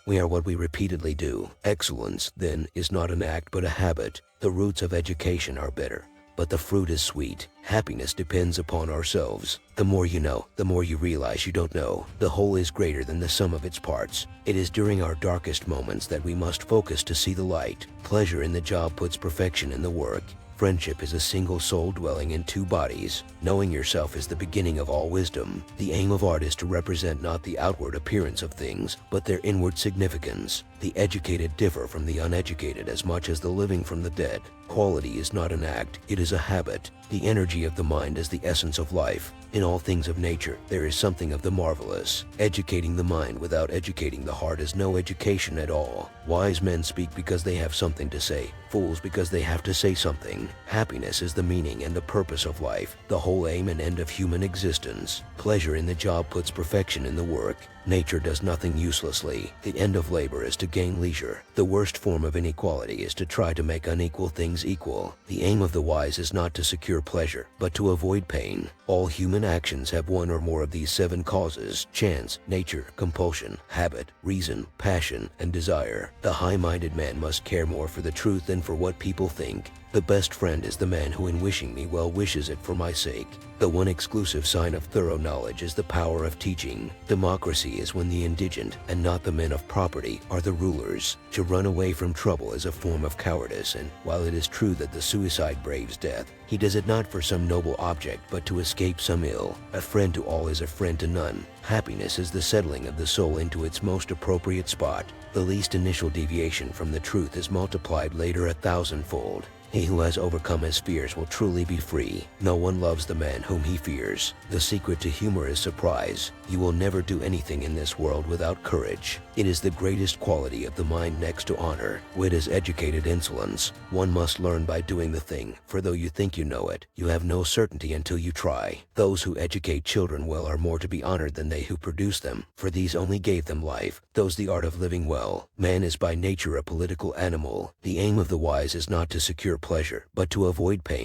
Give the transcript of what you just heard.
We are what we repeatedly do. Excellence, then, is not an act but a habit. The roots of education are bitter, but the fruit is sweet. Happiness depends upon ourselves. The more you know, the more you realize you don't know. The whole is greater than the sum of its parts. It is during our darkest moments that we must focus to see the light. Pleasure in the job puts perfection in the work. Friendship is a single soul dwelling in two bodies. Knowing yourself is the beginning of all wisdom. The aim of art is to represent not the outward appearance of things, but their inward significance. The educated differ from the uneducated as much as the living from the dead. Quality is not an act, it is a habit. The energy of the mind is the essence of life. In all things of nature, there is something of the marvelous. Educating the mind without educating the heart is no education at all. Wise men speak because they have something to say, fools because they have to say something. Happiness is the meaning and the purpose of life, the whole aim and end of human existence. Pleasure in the job puts perfection in the work. Nature does nothing uselessly. The end of labor is to gain leisure. The worst form of inequality is to try to make unequal things equal. The aim of the wise is not to secure pleasure, but to avoid pain. All human actions have one or more of these 7 causes: chance, nature, compulsion, habit, reason, passion, and desire. The high-minded man must care more for the truth than for what people think. The best friend is the man who in wishing me well wishes it for my sake. The one exclusive sign of thorough knowledge is the power of teaching. Democracy is when the indigent, and not the men of property, are the rulers. To run away from trouble is a form of cowardice, and while it is true that the suicide braves death, he does it not for some noble object, but to escape some ill. A friend to all is a friend to none. Happiness is the settling of the soul into its most appropriate spot. The least initial deviation from the truth is multiplied later 1,000-fold. He who has overcome his fears will truly be free. No one loves the man whom he fears. The secret to humor is surprise. You will never do anything in this world without courage. It is the greatest quality of the mind next to honor. Wit is educated insolence. One must learn by doing the thing, for though you think you know it, you have no certainty until you try. Those who educate children well are more to be honored than they who produce them, for these only gave them life, those the art of living well. Man is by nature a political animal. The aim of the wise is not to secure pleasure, but to avoid pain.